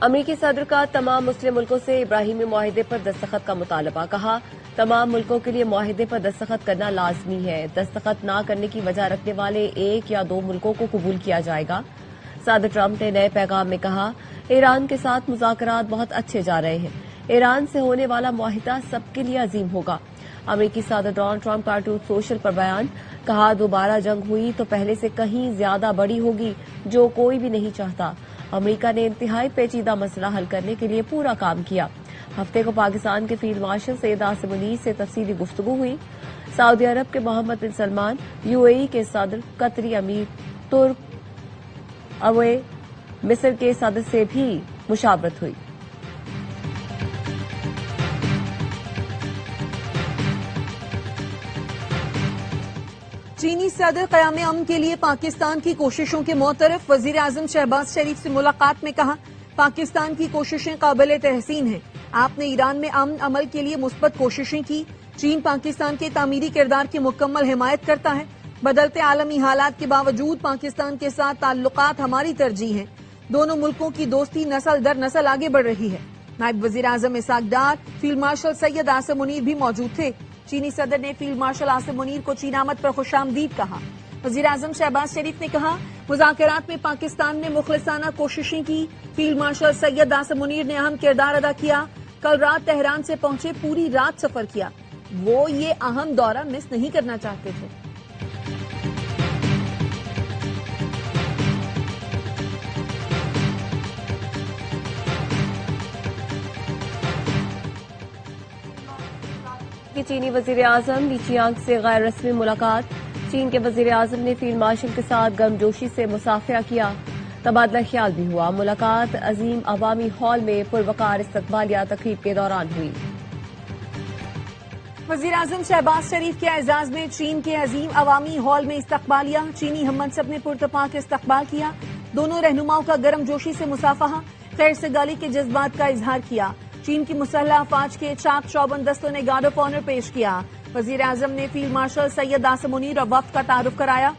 امریکی صدر کا تمام مسلم ملکوں سے ابراہیمی معاہدے پر دستخط کا مطالبہ، کہا تمام ملکوں کے لیے معاہدے پر دستخط کرنا لازمی ہے، دستخط نہ کرنے کی وجہ رکھنے والے 1 یا 2 ملکوں کو قبول کیا جائے گا۔ صدر ٹرمپ نے نئے پیغام میں کہا، ایران کے ساتھ مذاکرات بہت اچھے جا رہے ہیں، ایران سے ہونے والا معاہدہ سب کے لیے عظیم ہوگا۔ امریکی صدر ڈونلڈ ٹرمپ کا ٹروتھ سوشل پر بیان، کہا دوبارہ جنگ ہوئی تو پہلے سے کہیں زیادہ بڑی ہوگی، جو کوئی بھی نہیں چاہتا۔ امریکہ نے انتہائی پیچیدہ مسئلہ حل کرنے کے لیے پورا کام کیا۔ ہفتے کو پاکستان کے فیلڈ مارشل سید عاصم منیر سے تفصیلی گفتگو ہوئی۔ سعودی عرب کے محمد بن سلمان، UAE کے صدر، قطری امیر ترک اوے، مصر کے صدر سے بھی مشاورت ہوئی۔ چینی صدر قیام امن کے لیے پاکستان کی کوششوں کے معترف، وزیر اعظم شہباز شریف سے ملاقات میں کہا، پاکستان کی کوششیں قابل تحسین ہیں، آپ نے ایران میں امن عمل کے لیے مثبت کوششیں کی، چین پاکستان کے تعمیری کردار کی مکمل حمایت کرتا ہے، بدلتے عالمی حالات کے باوجود پاکستان کے ساتھ تعلقات ہماری ترجیح ہیں، دونوں ملکوں کی دوستی نسل در نسل آگے بڑھ رہی ہے۔ نائب وزیر اعظم اسحاق ڈار، فیلڈ مارشل سید عاصم منیر بھی موجود تھے۔ چینی صدر نے فیلڈ مارشل عاصم منیر کو چین آمد پر خوش آمدید کہا۔ وزیر اعظم شہباز شریف نے کہا، مذاکرات میں پاکستان نے مخلصانہ کوششیں کی، فیلڈ مارشل سید عاصم منیر نے اہم کردار ادا کیا، کل رات تہران سے پہنچے، پوری رات سفر کیا، وہ یہ اہم دورہ مس نہیں کرنا چاہتے تھے۔ چینی وزیر اعظم لی چیانگ سے غیر رسمی ملاقات، چین کے وزیر اعظم نے فیلڈ مارشل کے ساتھ گرمجوشی سے مصافحہ کیا، تبادلہ خیال بھی ہوا۔ ملاقات عظیم عوامی ہال میں پروقار استقبالیہ تقریب کے دوران ہوئی۔ وزیر اعظم شہباز شریف کے اعزاز میں چین کے عظیم عوامی ہال میں استقبالیہ، چینی ہم منصب نے پرتپاک استقبال کیا، دونوں رہنماؤں کا گرم جوشی سے مصافحہ، خیر سگالی کے جذبات کا اظہار کیا۔ چین کی مسلح افواج کے چاک چوبند دستوں نے گارڈ آف آنر پیش کیا۔ وزیر اعظم نے فیلڈ مارشل سید عاصم منیر اور وفد کا تعارف کرایا۔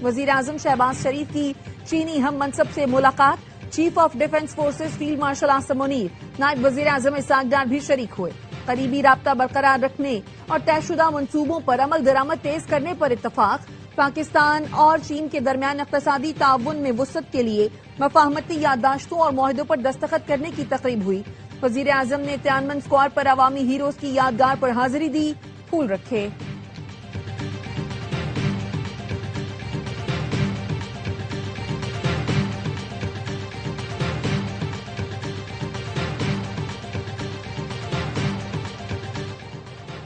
وزیر اعظم شہباز شریف کی چینی ہم منصب سے ملاقات، chief of defence forces field marshal Asim Munir, نائب وزیر اعظم اسحاق ڈار بھی شریک ہوئے۔ قریبی رابطہ برقرار رکھنے اور طے شدہ منصوبوں پر عمل درآمد تیز کرنے پر اتفاق، پاکستان اور چین کے درمیان اقتصادی تعاون میں وسعت کے لیے مفاہمتی یادداشتوں اور معاہدوں پر دستخط کرنے کی تقریب ہوئی۔ وزیر اعظم نے تیانمن اسکوائر پر عوامی ہیروز کی یادگار پر حاضری دی، پھول رکھے۔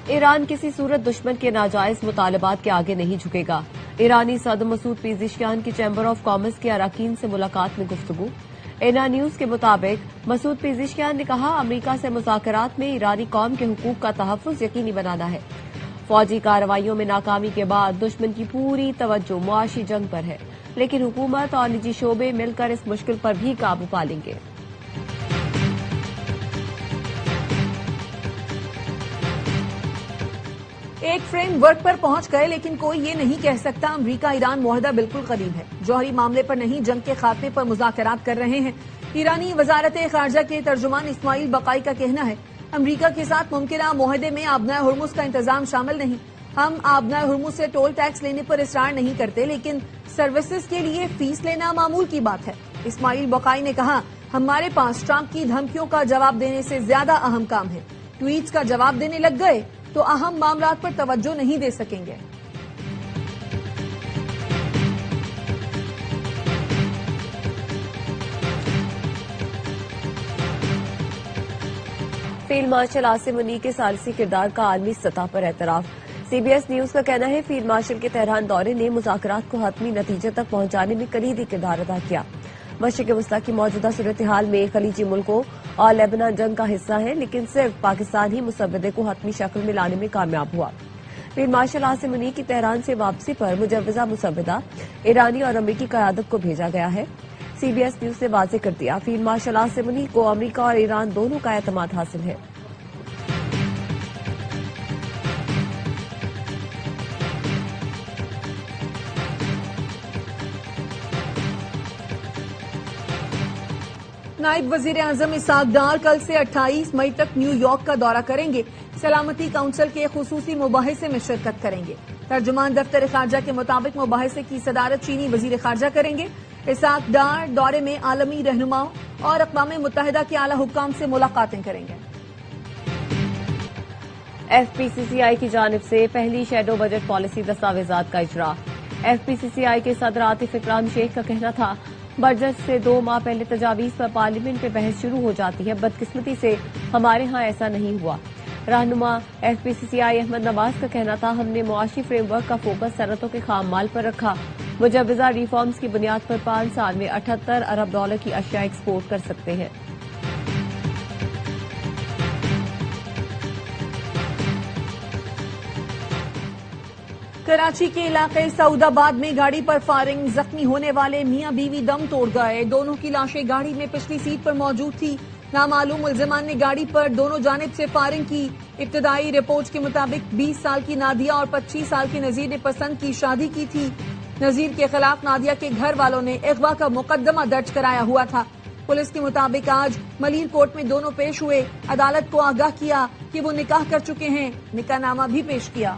ایران کسی صورت دشمن کے ناجائز مطالبات کے آگے نہیں جھکے گا، ایرانی صدر مسعود پیزشکیان کی چیمبر آف کامرس کے اراکین سے ملاقات میں گفتگو۔ اینا نیوز کے مطابق مسعود پیزشکیان نے کہا، امریکہ سے مذاکرات میں ایرانی قوم کے حقوق کا تحفظ یقینی بنانا ہے۔ فوجی کارروائیوں میں ناکامی کے بعد دشمن کی پوری توجہ معاشی جنگ پر ہے، لیکن حکومت اور نجی شعبے مل کر اس مشکل پر بھی قابو پا لیں گے۔ ایک فریم ورک پر پہنچ گئے، لیکن کوئی یہ نہیں کہہ سکتا امریکہ ایران معاہدہ بالکل قریب ہے۔ جوہری معاملے پر نہیں، جنگ کے خاتمے پر مذاکرات کر رہے ہیں۔ ایرانی وزارت خارجہ کے ترجمان اسماعیل بقائی کا کہنا ہے، امریکہ کے ساتھ ممکنہ معاہدے میں آبنائے ہرمز کا انتظام شامل نہیں۔ ہم آبنائے ہرمز سے ٹول ٹیکس لینے پر اصرار نہیں کرتے، لیکن سروسز کے لیے فیس لینا معمول کی بات ہے۔ اسماعیل بقائی نے کہا، ہمارے پاس ٹرمپ کی دھمکیوں کا جواب دینے سے زیادہ اہم کام ہے۔ ٹویٹس کا جواب دینے لگ گئے تو اہم معاملات پر توجہ نہیں دے سکیں گے۔ فیلڈ مارشل عاصم منیر کے ثالثی کردار کا عالمی سطح پر اعتراف۔ CBS نیوز کا کہنا ہے، فیلڈ مارشل کے تہران دورے نے مذاکرات کو حتمی نتیجے تک پہنچانے میں کلیدی کردار ادا کیا۔ مشرق وسطی کی موجودہ صورتحال میں خلیجی ملکوں اور لیبنان جنگ کا حصہ ہے، لیکن صرف پاکستان ہی مسودے کو حتمی شکل میں لانے میں کامیاب ہوا۔ فیلڈ مارشل عاصم منیر کی تہران سے واپسی پر مجوزہ مسودہ ایرانی اور امریکی قیادت کو بھیجا گیا ہے۔ CBS نیوز نے واضح کر دیا، فیلڈ مارشل عاصم منیر کو امریکہ اور ایران دونوں کا اعتماد حاصل ہے۔ نائب وزیر اعظم اسحاق ڈار کل سے 28 مئی تک نیو یارک کا دورہ کریں گے. سلامتی کونسل کے خصوصی مباحثے میں شرکت کریں گے. ترجمان دفتر خارجہ کے مطابق مباحثے کی صدارت چینی وزیر خارجہ کریں گے. اسحاق ڈار دورے میں عالمی رہنماؤں اور اقوام متحدہ کے اعلی حکام سے ملاقاتیں کریں گے. ایف پی سی سی آئی کی جانب سے پہلی شیڈو بجٹ پالیسی دستاویزات کا اجرا. ایف پی سی سی آئی کے صدر عاطف اکرام شیخ کا کہنا تھا بجٹ سے 2 ماہ پہلے تجاویز پر پارلیمنٹ میں بحث شروع ہو جاتی ہے. بدقسمتی سے ہمارے ہاں ایسا نہیں ہوا. رہنما ایف پی سی سی آئی احمد نواز کا کہنا تھا ہم نے معاشی فریم ورک کا فوکس صنعتوں کے خام مال پر رکھا. مجوزہ ریفارمز کی بنیاد پر 5 سال میں $78 ارب کی اشیاء ایکسپورٹ کر سکتے ہیں. کراچی کے علاقے سعود آباد میں گاڑی پر فائرنگ، زخمی ہونے والے میاں بیوی دم توڑ گئے. دونوں کی لاشیں گاڑی میں پچھلی سیٹ پر موجود تھی. نامعلوم ملزمان نے گاڑی پر دونوں جانب سے فائرنگ کی. ابتدائی رپورٹ کے مطابق 20 سال کی نادیہ اور 25 سال کے نذیر نے پسند کی شادی کی تھی. نذیر کے خلاف نادیہ کے گھر والوں نے اغوا کا مقدمہ درج کرایا ہوا تھا. پولیس کے مطابق آج ملیر کورٹ میں دونوں پیش ہوئے. عدالت کو آگاہ کیا کہ وہ نکاح کر چکے ہیں. نکاح نامہ بھی پیش کیا.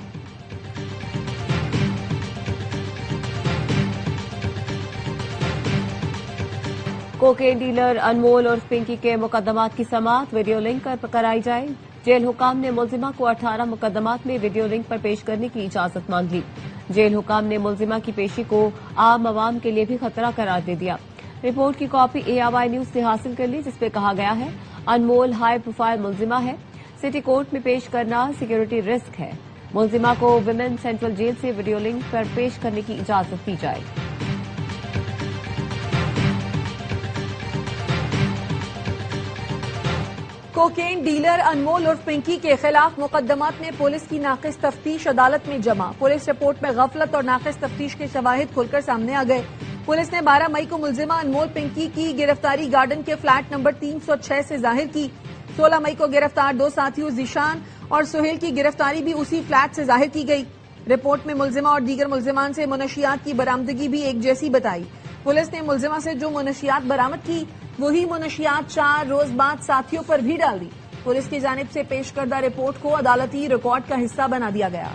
کوکین ڈیلر انمول اور پنکی کے مقدمات کی سماعت ویڈیو لنک پر کرائی جائے. جیل حکام نے ملزمہ کو 18 مقدمات میں ویڈیو لنک پر پیش کرنے کی اجازت مانگ لی. جیل حکام نے ملزمہ کی پیشی کو عام عوام کے لیے بھی خطرہ قرار دے دیا. رپورٹ کی کاپی ARY نیوز سے حاصل کر لی جس پہ کہا گیا ہے انمول ہائی پروفائل ملزمہ ہے. سٹی کورٹ میں پیش کرنا سیکیورٹی رسک ہے. ملزمہ کو ویمن سینٹرل جیل سے ویڈیو لنک پر پیش کرنے کی اجازت دی جائے. کوکین ڈیلر انمول اور پنکی کے خلاف مقدمات میں پولیس کی ناقص تفتیش عدالت میں جمع. پولیس رپورٹ میں غفلت اور ناقص تفتیش کے شواہد کھل کر سامنے آ گئے. پولیس نے 12 مئی کو ملزمہ انمول پنکی کی گرفتاری گارڈن کے فلیٹ نمبر 306 سے ظاہر کی. 16 مئی کو گرفتار 2 ساتھیوں ذیشان اور سہیل کی گرفتاری بھی اسی فلیٹ سے ظاہر کی گئی. رپورٹ میں ملزمہ اور دیگر ملزمان سے منشیات کی برآمدگی بھی ایک جیسی بتائی. پولیس نے ملزمہ سے جو منشیات برآمد کی وہی منشیات 4 روز بعد ساتھیوں پر بھی ڈال دی. پولیس کی جانب سے پیش کردہ رپورٹ کو عدالتی ریکارڈ کا حصہ بنا دیا گیا.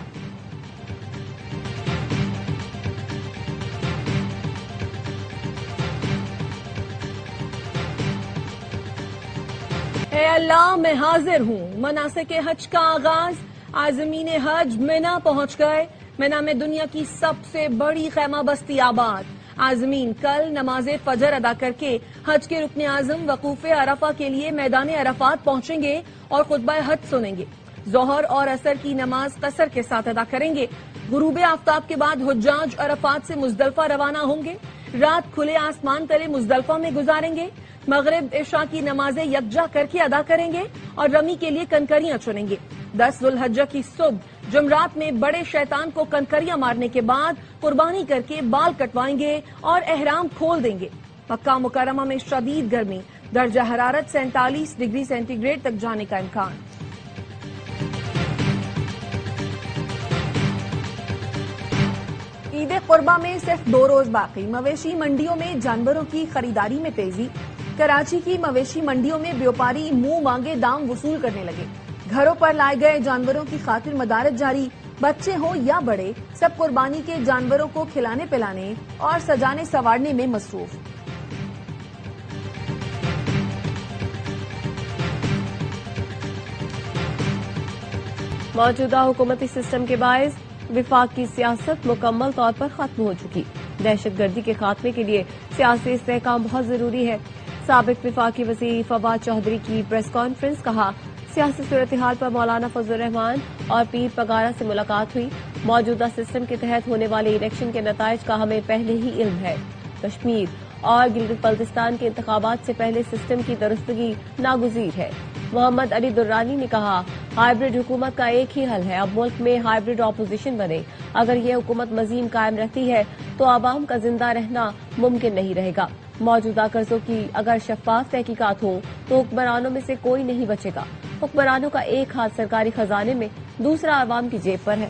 اے اللہ میں حاضر ہوں. مناسک حج کا آغاز. عازمین حج منا پہنچ گئے. منا میں دنیا کی سب سے بڑی خیمہ بستی آباد. عازمین کل نماز فجر ادا کر کے حج کے رکن اعظم وقوف عرفہ کے لیے میدان عرفات پہنچیں گے اور خطبہ حج سنیں گے. ظہر اور عصر کی نماز قصر کے ساتھ ادا کریں گے. غروب آفتاب کے بعد حجاج عرفات سے مزدلفہ روانہ ہوں گے. رات کھلے آسمان تلے مزدلفہ میں گزاریں گے. مغرب عشاء کی نمازیں یکجا کر کے ادا کریں گے اور رمی کے لیے کنکریاں چنیں گے. 10 ذو الحجہ کی صبح جمرات میں بڑے شیطان کو کنکریاں مارنے کے بعد قربانی کر کے بال کٹوائیں گے اور احرام کھول دیں گے. مکہ مکرمہ میں شدید گرمی. درجہ حرارت 47 ڈگری سینٹی گریڈ تک جانے کا امکان. عید قربہ میں صرف 2 روز باقی. مویشی منڈیوں میں جانوروں کی خریداری میں تیزی. کراچی کی مویشی منڈیوں میں بیوپاری منہ مانگے دام وصول کرنے لگے. گھروں پر لائے گئے جانوروں کی خاطر مدارت جاری. بچے ہوں یا بڑے سب قربانی کے جانوروں کو کھلانے پلانے اور سجانے سنوارنے میں مصروف. موجودہ حکومتی سسٹم کے باعث وفاق کی سیاست مکمل طور پر ختم ہو چکی. دہشت گردی کے خاتمے کے لیے سیاسی استحکام بہت ضروری ہے. سابق وفاقی وزیر فواد چودھری کی پریس کانفرنس. کہا سیاسی صورتحال پر مولانا فضل الرحمان اور پیر پگارا سے ملاقات ہوئی. موجودہ سسٹم کے تحت ہونے والے الیکشن کے نتائج کا ہمیں پہلے ہی علم ہے. کشمیر اور گلگت بلتستان کے انتخابات سے پہلے سسٹم کی درستگی ناگزیر ہے. محمد علی درانی نے کہا ہائیبرڈ حکومت کا ایک ہی حل ہے. اب ملک میں ہائیبرڈ اپوزیشن بنے. اگر یہ حکومت مزید قائم رہتی ہے تو عوام کا زندہ رہنا ممکن نہیں رہے گا. موجودہ قرضوں کی اگر شفاف تحقیقات ہوں تو حکمرانوں میں سے کوئی نہیں بچے گا. حکمرانوں کا ایک ہاتھ سرکاری خزانے میں دوسرا عوام کی جیب پر ہے.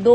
2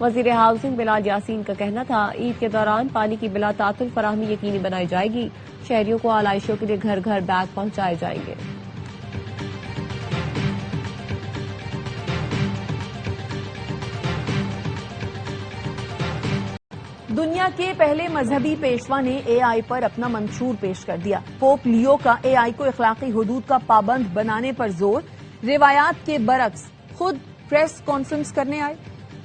وزیر ہاؤسنگ بلال یاسین کا کہنا تھا عید کے دوران پانی کی بلا تعطل فراہمی یقینی بنائی جائے گی، شہریوں کو آلائشوں کے لیے گھر گھر بیگ پہنچائے جائیں گے۔ دنیا کے پہلے مذہبی پیشوا نے اے آئی پر اپنا منشور پیش کر دیا۔ پوپ لیو کا اے آئی کو اخلاقی حدود کا پابند بنانے پر زور، روایات کے برعکس خود پریس کانفرنس کرنے آئے۔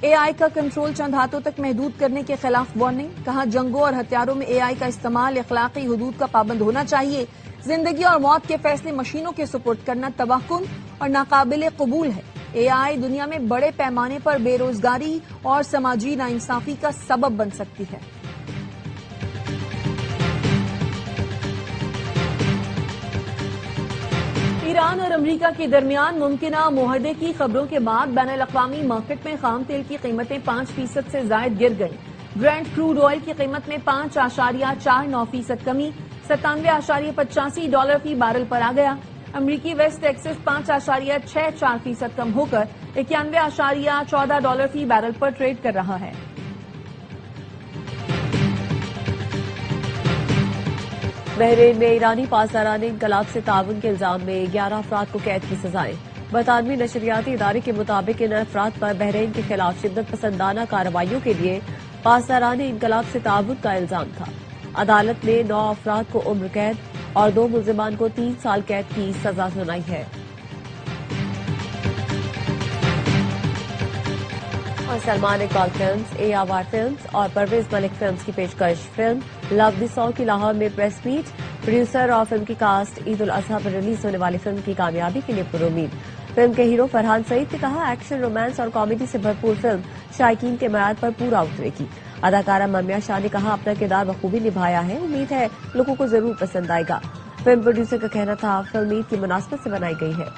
اے آئی کا کنٹرول چند ہاتھوں تک محدود کرنے کے خلاف وارننگ، کہا جنگوں اور ہتھیاروں میں اے آئی کا استعمال اخلاقی حدود کا پابند ہونا چاہیے، زندگی اور موت کے فیصلے مشینوں کے سپرد کرنا تباہ کن اور ناقابل قبول ہے۔ اے آئی دنیا میں بڑے پیمانے پر بے روزگاری اور سماجی ناانصافی کا سبب بن سکتی ہے۔ ایران اور امریکہ کے درمیان ممکنہ معاہدے کی خبروں کے بعد بین الاقوامی مارکیٹ میں خام تیل کی قیمتیں 5% سے زائد گر گئیں۔ برینٹ کروڈ آئل کی قیمت میں 5.49% کمی، $97.85 فی بیرل پر آ گیا۔ امریکی ویسٹ ٹیکسس 5.64% کم ہو کر $91.14 فی بیرل پر ٹریڈ کر رہا ہے۔ بحرین میں ایرانی پاسداران انقلاب سے تعاون کے الزام میں 11 افراد کو قید کی سزائیں۔ برطانوی نشریاتی ادارے کے مطابق ان افراد پر بحرین کے خلاف شدت پسندانہ کارروائیوں کے لیے پاسداران انقلاب سے تعاون کا الزام تھا۔ عدالت نے 9 افراد کو عمر قید اور 2 ملزمان کو 3 سال قید کی سزا سنائی ہے۔ اور سلمان اقبال فلمز، اے آوار فلمز اور پرویز ملک فلمز کی پیشکش فلم لو دی سانگ کی لاہور میں پریس میٹ۔ پروڈیوسر اور فلم کی کاسٹ عید الاضحیٰ پر ریلیز ہونے والی فلم کی کامیابی کے لیے پر امید۔ فلم کے ہیرو فرحان سعید نے کہا ایکشن، رومانس اور کامیڈی سے بھرپور فلم شائقین کے معیار پر پورا اترے گی۔ اداکارہ ممیا شاہ نے کہا اپنا کردار بخوبی نبھایا ہے، امید ہے لوگوں کو ضرور پسند آئے گا۔ فلم پروڈیوسر کا کہنا تھا فلم عید کی مناسبت سے بنائی گئی ہے۔